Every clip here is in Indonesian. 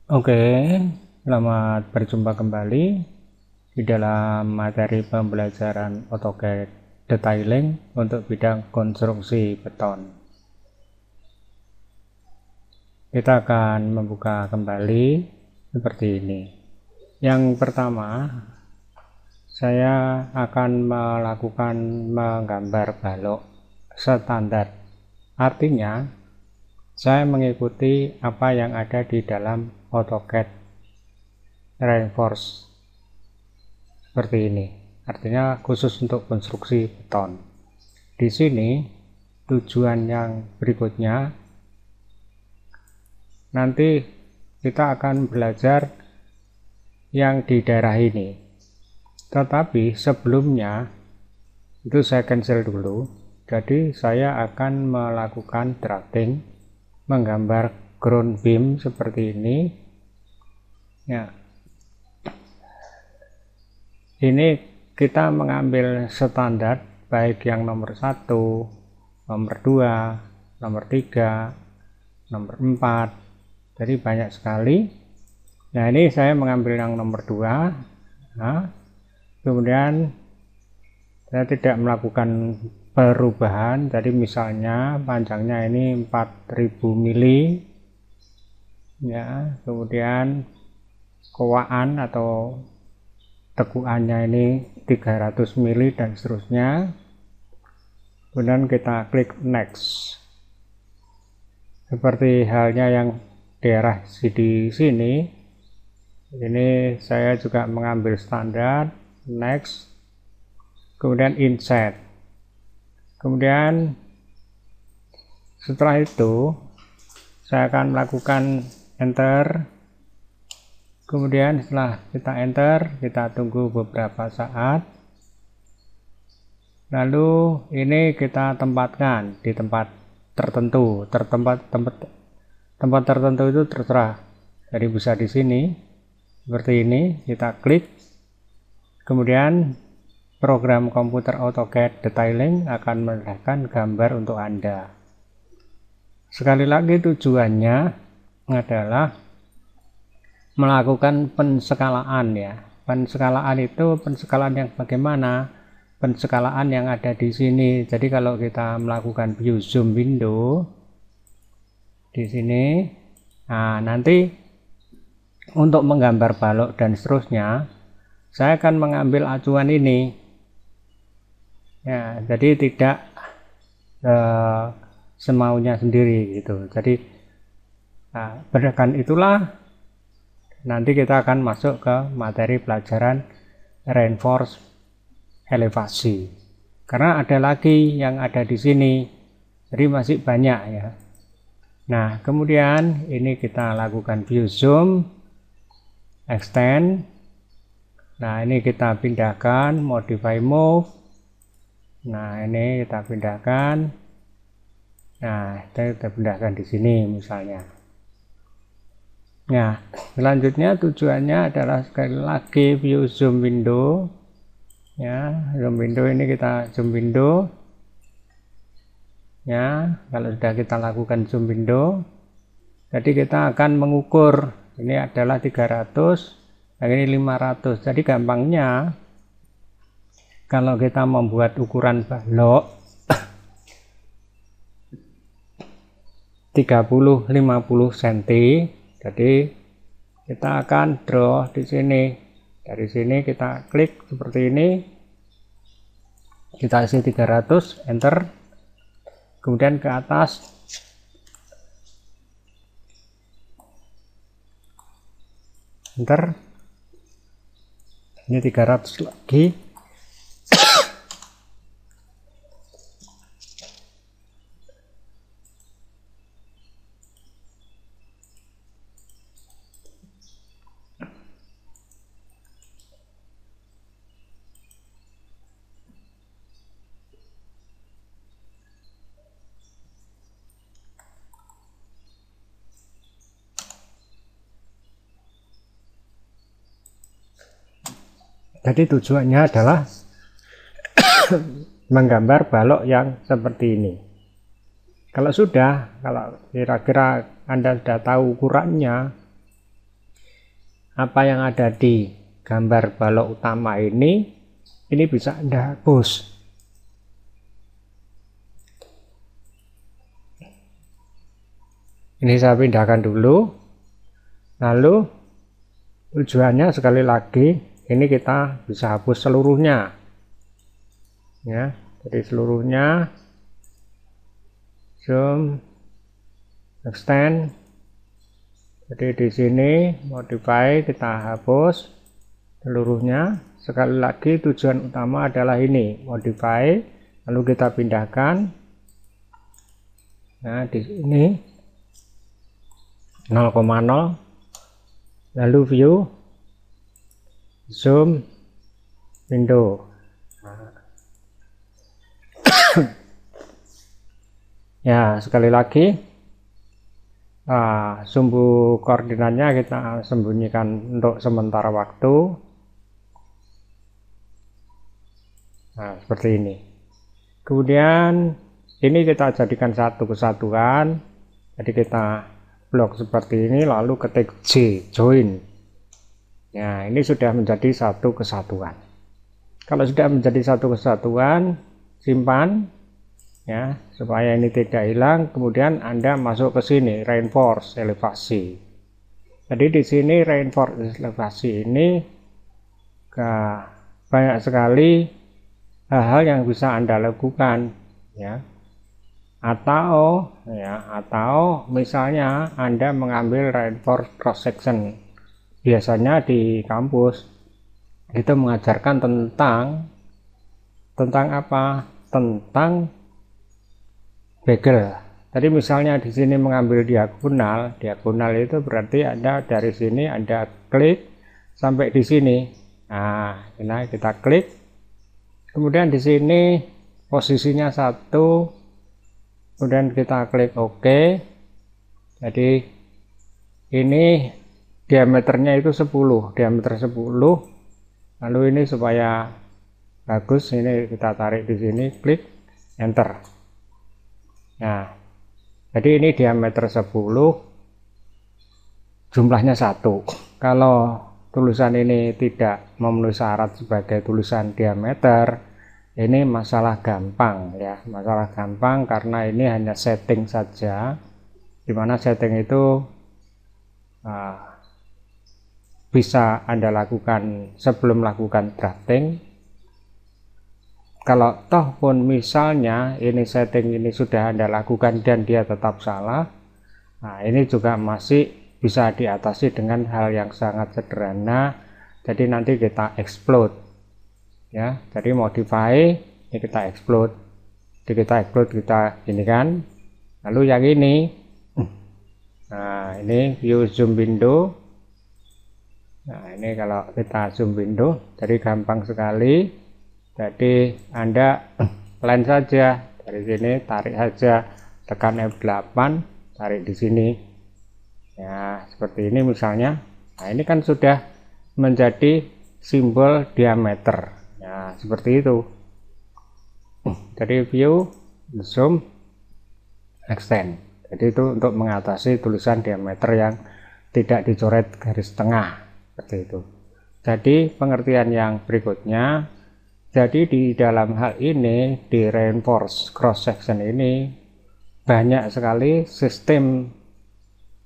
Oke, selamat berjumpa kembali di dalam materi pembelajaran AutoCAD Detailing untuk bidang konstruksi beton. Kita akan membuka kembali seperti ini. Yang pertama, saya akan melakukan menggambar balok standar. Artinya, saya mengikuti apa yang ada di dalam AutoCAD Reinforce seperti ini. Artinya khusus untuk konstruksi beton. Di sini tujuan yang berikutnya, nanti kita akan belajar yang di daerah ini. Tetapi sebelumnya itu saya cancel dulu. Jadi saya akan melakukan drafting, menggambar ground beam seperti ini. Ya, ini kita mengambil standar baik yang nomor 1, nomor 2, nomor 3, nomor 4. Jadi banyak sekali. Nah, ini saya mengambil yang nomor 2. Nah, kemudian saya tidak melakukan perubahan. Jadi misalnya panjangnya ini 4000 mili. Ya, kemudian kowaan atau tekuannya ini 300 mili dan seterusnya. Kemudian kita klik next. Seperti halnya yang daerah di sini, ini saya juga mengambil standar, next, kemudian insert. Kemudian setelah itu saya akan melakukan enter. Kemudian setelah kita enter, kita tunggu beberapa saat. Lalu ini kita tempatkan di tempat tertentu. Tempat tertentu itu terserah. Jadi bisa di sini seperti ini, kita klik. Kemudian program komputer AutoCAD Detailing akan menambahkan gambar untuk Anda. Sekali lagi tujuannya adalah melakukan penskalaan ya. Penskalaan itu penskalaan yang bagaimana? Penskalaan yang ada di sini. Jadi kalau kita melakukan view zoom window di sini, nah nanti untuk menggambar balok dan seterusnya, saya akan mengambil acuan ini. Ya, jadi tidak semaunya sendiri gitu. Jadi berdasarkan itulah nanti kita akan masuk ke materi pelajaran reinforce elevasi. Karena ada lagi yang ada di sini. Jadi masih banyak ya. Nah, kemudian ini kita lakukan view zoom, extend. Nah, ini kita pindahkan, modify move. Nah, ini kita pindahkan. Nah, kita pindahkan di sini misalnya. Nah, selanjutnya tujuannya adalah sekali lagi view zoom window. Ya, zoom window ini kita zoom window. Ya, kalau sudah kita lakukan zoom window, jadi kita akan mengukur. Ini adalah 300, yang ini 500. Jadi gampangnya, kalau kita membuat ukuran balok 30-50 cm, jadi kita akan draw di sini. Dari sini kita klik seperti ini, kita isi 300, enter, kemudian ke atas, enter, ini 300 lagi. Jadi tujuannya adalah menggambar balok yang seperti ini. Kalau kira-kira Anda sudah tahu ukurannya, apa yang ada di gambar balok utama ini bisa Anda hapus. Ini saya pindahkan dulu. Lalu tujuannya sekali lagi ini kita bisa hapus seluruhnya. Ya, jadi seluruhnya zoom, extend. Jadi di sini modify kita hapus seluruhnya. Sekali lagi tujuan utama adalah ini, modify, lalu kita pindahkan. Nah, di sini 0,0, lalu view, zoom, window. Ya, sekali lagi sumbu koordinatnya kita sembunyikan untuk sementara waktu. Nah, seperti ini. Kemudian ini kita jadikan satu kesatuan. Jadi kita blok seperti ini, lalu ketik J, join. Nah, ini sudah menjadi satu kesatuan. Kalau sudah menjadi satu kesatuan, simpan ya, supaya ini tidak hilang. Kemudian Anda masuk ke sini, reinforce elevasi. Jadi di sini reinforce elevasi ini banyak sekali hal-hal yang bisa Anda lakukan ya. Atau misalnya Anda mengambil reinforce cross section. Biasanya di kampus itu mengajarkan tentang apa? Tentang begal. Tadi misalnya di sini mengambil diagonal itu berarti Anda dari sini Anda klik sampai di sini. Nah, ini kita klik. Kemudian di sini posisinya 1, kemudian kita klik OK. Jadi ini diameternya itu 10, diameter 10. Lalu ini supaya bagus, ini kita tarik di sini, klik enter. Nah, jadi ini diameter 10, jumlahnya 1. Kalau tulisan ini tidak memenuhi syarat sebagai tulisan diameter, ini masalah gampang ya, masalah gampang karena ini hanya setting saja, dimana setting itu bisa Anda lakukan sebelum lakukan drafting. Kalau toh pun misalnya ini setting ini sudah Anda lakukan dan dia tetap salah, nah ini juga masih bisa diatasi dengan hal yang sangat sederhana. Jadi nanti kita explode ya, jadi modify ini kita explode, jadi kita explode, kita ini kan, lalu yang ini nah ini view zoom window. Nah ini kalau kita zoom window, jadi gampang sekali. Jadi Anda plan saja dari sini, tarik saja, tekan F8, tarik di sini ya, seperti ini misalnya. Nah ini kan sudah menjadi simbol diameter ya, seperti itu. Jadi view, zoom, extend. Jadi itu untuk mengatasi tulisan diameter yang tidak dicoret garis tengah seperti itu. Jadi pengertian yang berikutnya, jadi di dalam hal ini, di reinforce cross section ini banyak sekali sistem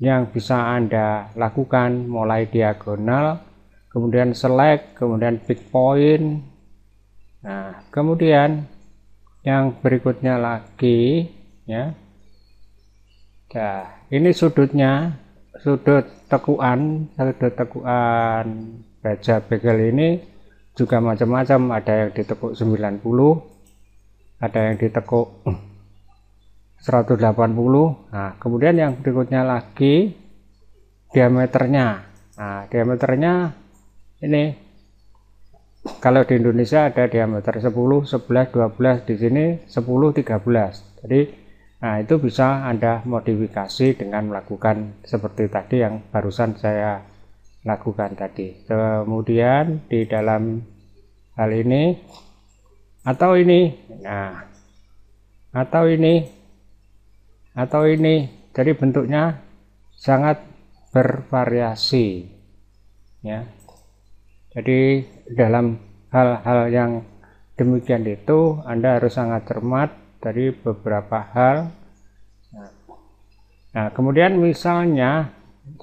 yang bisa Anda lakukan, mulai diagonal, kemudian select, kemudian pick point. Nah, kemudian yang berikutnya lagi ya. Nah, ini sudutnya, sudut tekuan baja begal ini juga macam-macam, ada yang ditekuk 90, ada yang ditekuk 180. Nah, kemudian yang berikutnya lagi diameternya. Nah, diameternya ini kalau di Indonesia ada diameter 10, 11, 12, di sini 10, 13. Jadi nah itu bisa Anda modifikasi dengan melakukan seperti tadi yang barusan saya lakukan tadi. Kemudian di dalam hal ini atau ini, nah atau ini, jadi bentuknya sangat bervariasi ya. Jadi dalam hal-hal yang demikian itu Anda harus sangat cermat dari beberapa hal. Nah, kemudian misalnya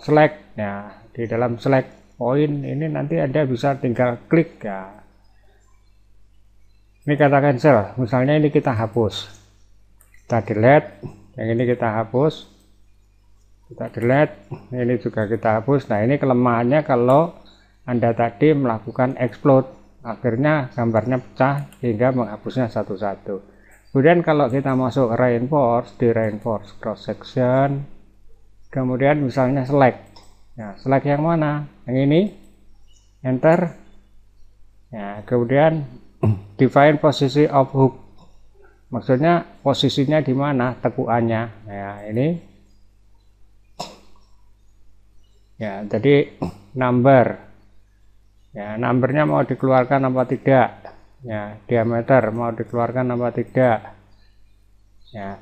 select, ya, di dalam select point ini nanti Anda bisa tinggal klik ya. Ini kata cancel, misalnya ini kita hapus, kita delete, yang ini kita hapus, kita delete, ini juga kita hapus. Nah, ini kelemahannya kalau Anda tadi melakukan explode, akhirnya gambarnya pecah hingga menghapusnya satu-satu. Kemudian kalau kita masuk ke reinforce, di reinforce cross section, kemudian misalnya select, ya, select yang mana? Yang ini, enter, ya, kemudian define posisi of hook, maksudnya posisinya di mana tekuannya, ya, ini, ya, jadi number, ya, numbernya mau dikeluarkan apa tidak, ya, diameter mau dikeluarkan apa tidak, ya,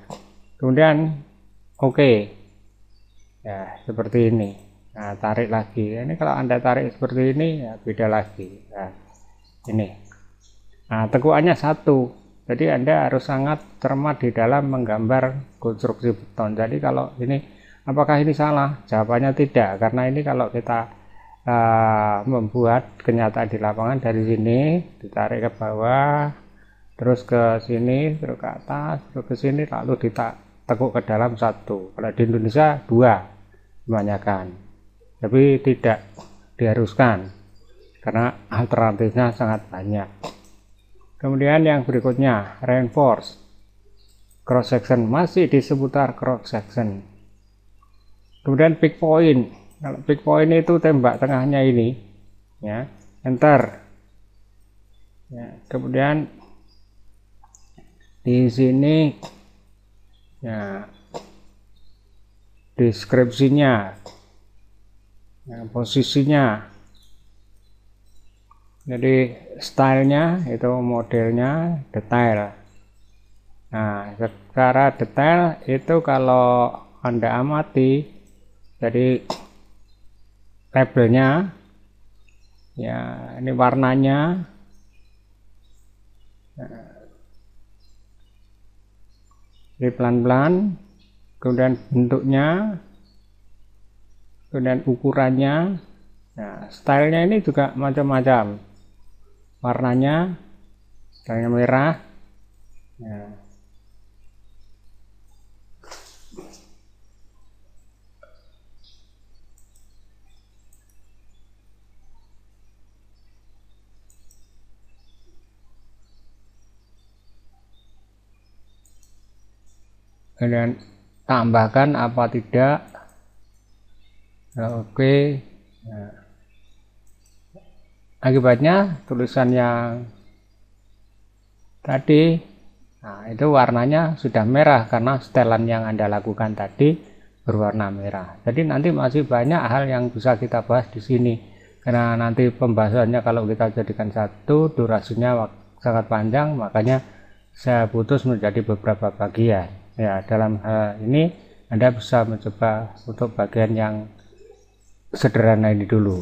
kemudian oke, ya, seperti ini. Nah, tarik lagi, ini kalau Anda tarik seperti ini ya beda lagi. Nah, ini, nah, tekuannya satu, jadi Anda harus sangat cermat di dalam menggambar konstruksi beton. Jadi kalau ini, apakah ini salah? Jawabannya tidak, karena ini kalau kita membuat kenyataan di lapangan, dari sini ditarik ke bawah, terus ke sini, terus ke atas, terus ke sini, lalu ditekuk ke dalam satu. Kalau di Indonesia dua kebanyakan, tapi tidak diharuskan karena alternatifnya sangat banyak. Kemudian yang berikutnya reinforce cross section, masih di seputar cross section. Kemudian pick point, kalau pick point itu tembak tengahnya ini, ya, enter, ya, kemudian di sini, ya, deskripsinya, ya, posisinya, jadi stylenya itu modelnya detail. Nah, secara detail itu kalau Anda amati, jadi labelnya, ya, ini warnanya, ini pelan-pelan, kemudian bentuknya, kemudian ukurannya. Nah, stylenya ini juga macam-macam, warnanya, stylenya merah, ya. Kemudian tambahkan apa tidak, oke. Nah, akibatnya tulisan yang tadi, nah, itu warnanya sudah merah karena setelan yang Anda lakukan tadi berwarna merah. Jadi nanti masih banyak hal yang bisa kita bahas di sini, karena nanti pembahasannya kalau kita jadikan satu durasinya sangat panjang, makanya saya putus menjadi beberapa bagian. Ya, dalam hal ini Anda bisa mencoba untuk bagian yang sederhana ini dulu.